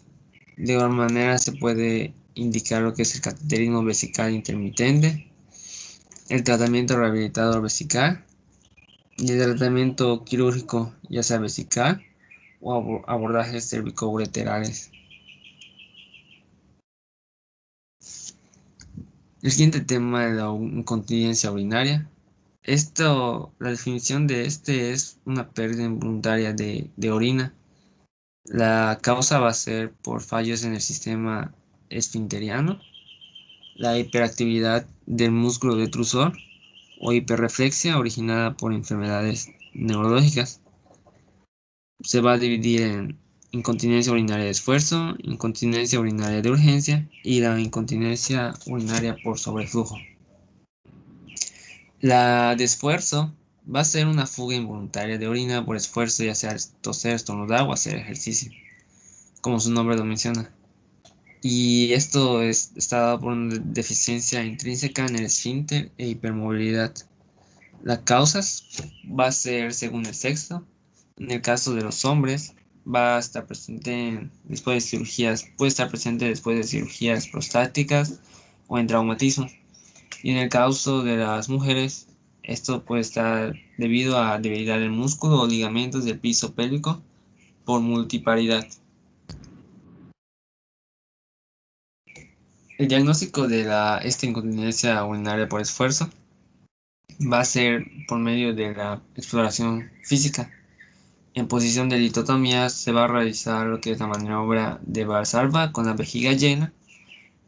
De igual manera se puede indicar lo que es el cateterismo vesical intermitente, el tratamiento rehabilitador vesical y el tratamiento quirúrgico, ya sea vesical o abordajes cervicoureterales. El siguiente tema es la incontinencia urinaria. La definición de es una pérdida involuntaria de orina. La causa va a ser por fallos en el sistema esfinteriano, la hiperactividad del músculo detrusor o hiperreflexia originada por enfermedades neurológicas. Se va a dividir en incontinencia urinaria de esfuerzo, incontinencia urinaria de urgencia y la incontinencia urinaria por sobreflujo. La de esfuerzo va a ser una fuga involuntaria de orina por esfuerzo, ya sea toser, estornudar o hacer ejercicio, como su nombre lo menciona. Y esto está dado por una deficiencia intrínseca en el esfínter e hipermovilidad. Las causas va a ser según el sexo. En el caso de los hombres, va a estar presente después de cirugías, puede estar presente después de cirugías prostáticas o en traumatismos. Y en el caso de las mujeres, esto puede estar debido a debilidad del músculo o ligamentos del piso pélvico por multiparidad. El diagnóstico de esta incontinencia urinaria por esfuerzo va a ser por medio de la exploración física. En posición de litotomía se va a realizar lo que es la maniobra de Valsalva con la vejiga llena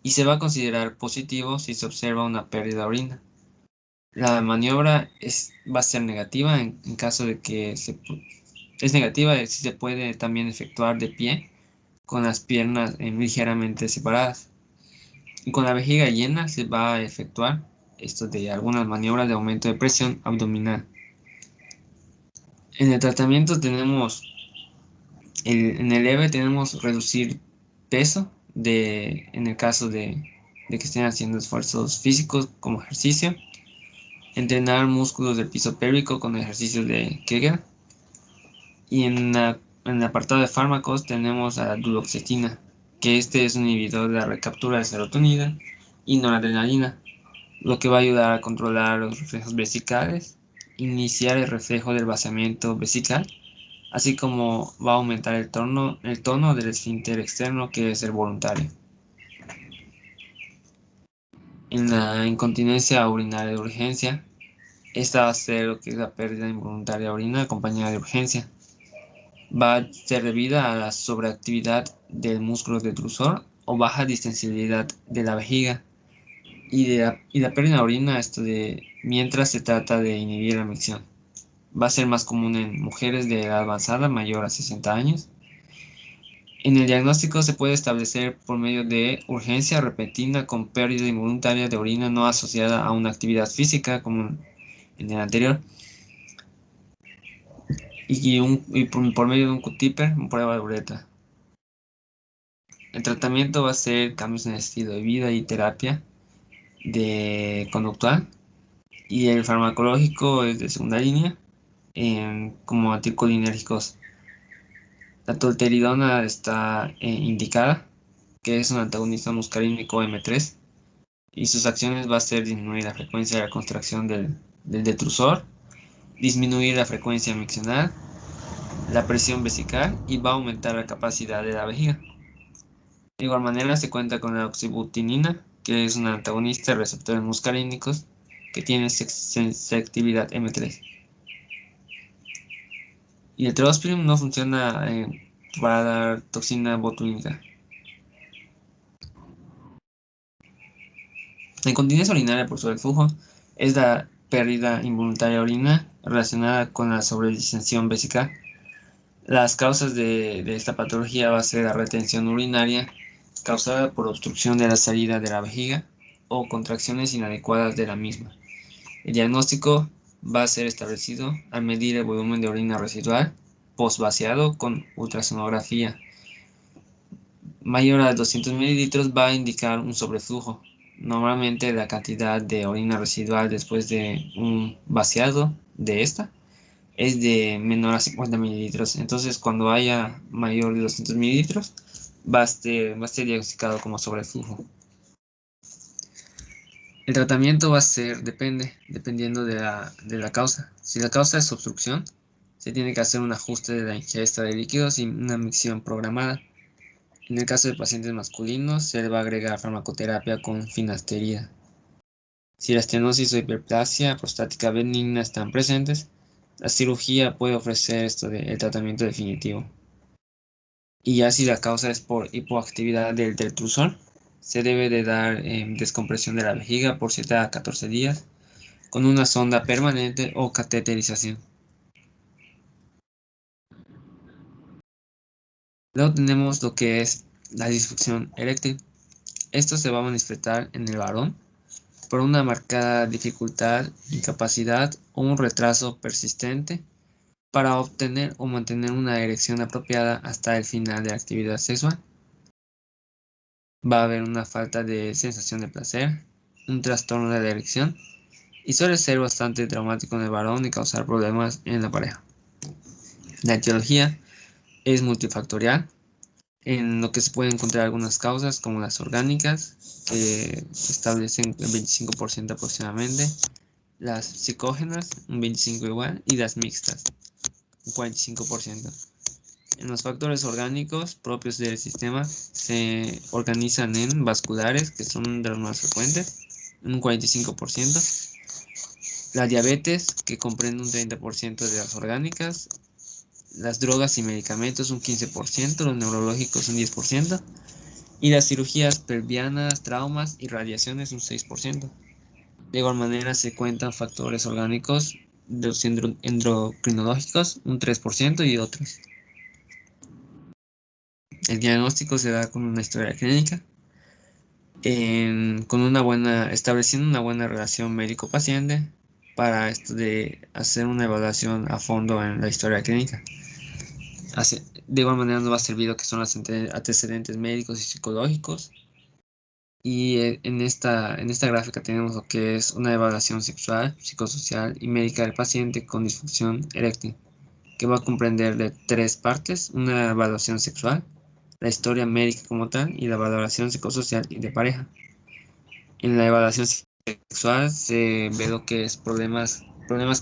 y se va a considerar positivo si se observa una pérdida de orina. La maniobra va a ser negativa en caso de que es negativa si se puede también efectuar de pie con las piernas ligeramente separadas. Y con la vejiga llena se va a efectuar algunas maniobras de aumento de presión abdominal. En el tratamiento tenemos, en el leve tenemos reducir peso en el caso de que estén haciendo esfuerzos físicos como ejercicio, entrenar músculos del piso pélvico con ejercicios de Kegel. Y en el apartado de fármacos tenemos a la duloxetina, que es un inhibidor de la recaptura de serotonina y noradrenalina, lo que va a ayudar a controlar los reflejos vesicales, iniciar el reflejo del vaciamiento vesical, así como va a aumentar el tono del esfínter externo, que es el voluntario. En la incontinencia urinaria de urgencia, esta va a ser lo que es la pérdida involuntaria de orina acompañada de urgencia. Va a ser debida a la sobreactividad del músculo detrusor o baja distensibilidad de la vejiga y la pérdida de orina mientras se trata de inhibir la micción. Va a ser más común en mujeres de edad avanzada mayor a 60 años. En el diagnóstico se puede establecer por medio de urgencia repentina con pérdida involuntaria de orina no asociada a una actividad física como en el anterior, y por medio de un Q-Tipper, prueba de uretra. El tratamiento va a ser cambios en el estilo de vida y terapia conductual. Y el farmacológico es de segunda línea, como anticolinérgicos. La tolteridona está indicada, que es un antagonista muscarínico M3, y sus acciones va a ser disminuir la frecuencia de la contracción del detrusor, disminuir la frecuencia miccional, la presión vesical y va a aumentar la capacidad de la vejiga. De igual manera se cuenta con la oxibutinina, que es un antagonista de receptores muscarínicos que tiene selectividad M3. Y el trospium no funciona para dar toxina botulínica. La incontinencia urinaria por sobreflujo es la pérdida involuntaria de orina relacionada con la sobredistensión vesical. Las causas de esta patología va a ser la retención urinaria causada por obstrucción de la salida de la vejiga o contracciones inadecuadas de la misma. El diagnóstico va a ser establecido al medir el volumen de orina residual post-vaciado con ultrasonografía. Mayor a 200 mililitros va a indicar un sobreflujo. Normalmente la cantidad de orina residual después de un vaciado de esta es de menor a 50 mililitros. Entonces, cuando haya mayor de 200 mililitros, va a ser diagnosticado como sobreflujo. El tratamiento va a ser, dependiendo de la causa. Si la causa es obstrucción, se tiene que hacer un ajuste de la ingesta de líquidos y una micción programada. En el caso de pacientes masculinos, se le va a agregar farmacoterapia con finasterida. Si la estenosis o hiperplasia prostática benigna están presentes, la cirugía puede ofrecer el tratamiento definitivo. Y ya si la causa es por hipoactividad del detrusor, se debe de dar descompresión de la vejiga por 7 a 14 días con una sonda permanente o cateterización. Luego tenemos lo que es la disfunción eréctil. Esto se va a manifestar en el varón por una marcada dificultad, incapacidad o un retraso persistente para obtener o mantener una erección apropiada hasta el final de la actividad sexual. Va a haber una falta de sensación de placer, un trastorno de la erección y suele ser bastante traumático en el varón y causar problemas en la pareja. La etiología es multifactorial, en lo que se pueden encontrar algunas causas como las orgánicas, que establecen el 25% aproximadamente, las psicógenas, un 25% igual, y las mixtas, un 45%. En los factores orgánicos propios del sistema se organizan en vasculares, que son de los más frecuentes, un 45%, la diabetes, que comprende un 30% de las orgánicas, las drogas y medicamentos un 15%, los neurológicos un 10%, y las cirugías pelvianas, traumas y radiaciones un 6%. De igual manera se cuentan factores orgánicos de los endocrinológicos un 3% y otros. El diagnóstico se da con una historia clínica, estableciendo una buena relación médico-paciente para esto de hacer una evaluación a fondo en la historia clínica. De igual manera nos va a servir lo que son los antecedentes médicos y psicológicos. Y en esta gráfica tenemos lo que es una evaluación sexual, psicosocial y médica del paciente con disfunción eréctil, que va a comprender de 3 partes: una evaluación sexual, la historia médica como tal y la valoración psicosocial y de pareja. En la evaluación sexual se ve lo que es problemas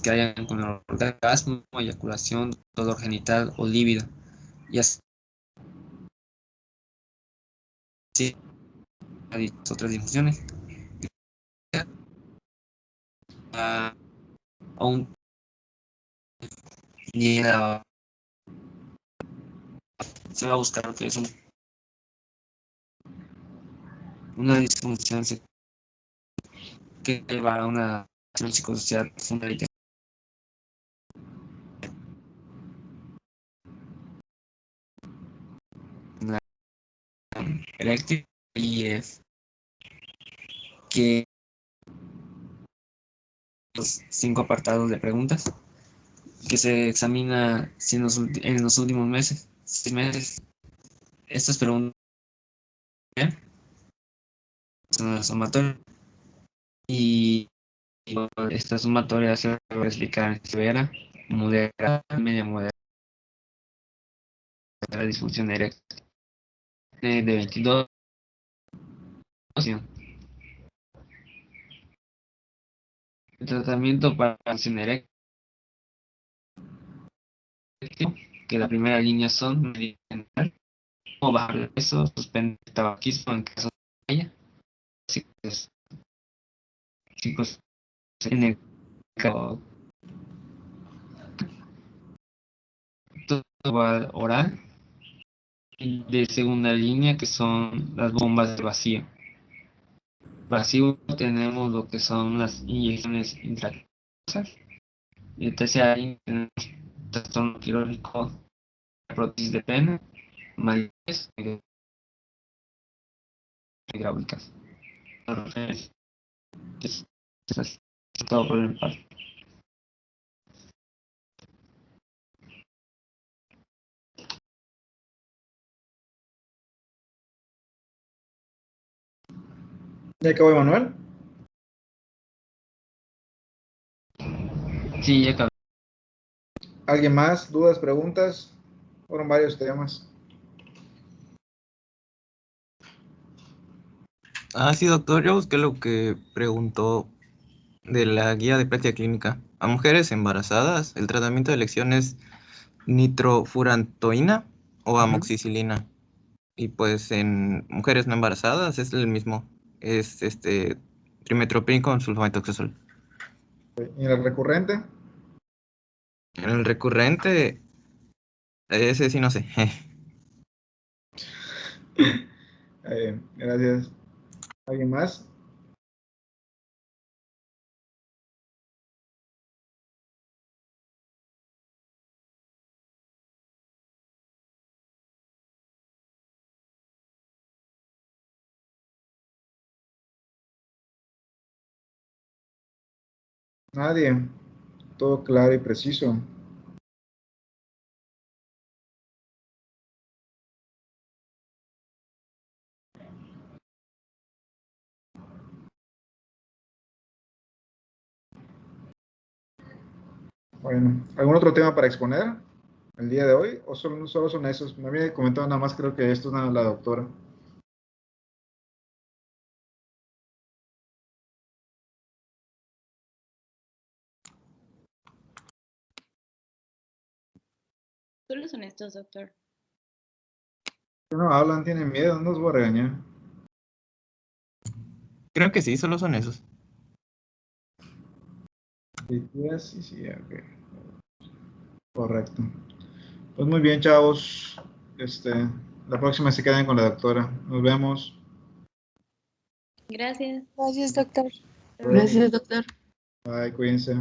que hayan con el orgasmo, eyaculación, dolor genital o líbido, y así otras disfunciones. Aún se va a buscar lo que es una disfunción que lleva a una acción psicosocial profunda y eréctil, y es que los 5 apartados de preguntas que se examina si en los últimos 6 meses, estas preguntas son las somatorias y Esta sumatoria se va a explicar en severa, moderada, media moderada, la disfunción eréctil de 22. El tratamiento para la disfunción eréctil, que la primera línea son medicinal, o bajar de peso, suspender el tabaquismo en caso de ella, en el caso oral, y de segunda línea que son las bombas de vacío. Vacío tenemos lo que son las inyecciones intravenosas, y en tercera línea tenemos trastorno quirúrgico, prótesis de pene, malillas hidráulicas. Es todo por el parte. ¿Ya acabó, Emanuel? Sí, ya acabé. ¿Alguien más? ¿Dudas, preguntas? Fueron varios temas. Sí, doctor, yo busqué lo que preguntó de la guía de práctica clínica. A mujeres embarazadas, el tratamiento de elección es nitrofurantoína o amoxicilina. Y pues en mujeres no embarazadas es el mismo. Es trimethoprim con sulfamethoxazol. ¿Y el recurrente? En el recurrente, ese sí no sé. Gracias. ¿Alguien más? Nadie. Todo claro y preciso. Bueno, ¿algún otro tema para exponer el día de hoy? ¿O solo son esos? Me había comentado nada más, creo que esto es nada la doctora. Solo son estos, doctor. No hablan, tienen miedo, no los voy a regañar. Creo que sí, solo son esos. Sí, sí, ok. Correcto. Pues muy bien, chavos. La próxima se quedan con la doctora. Nos vemos. Gracias. Gracias, doctor. Gracias, doctor. Bye, cuídense.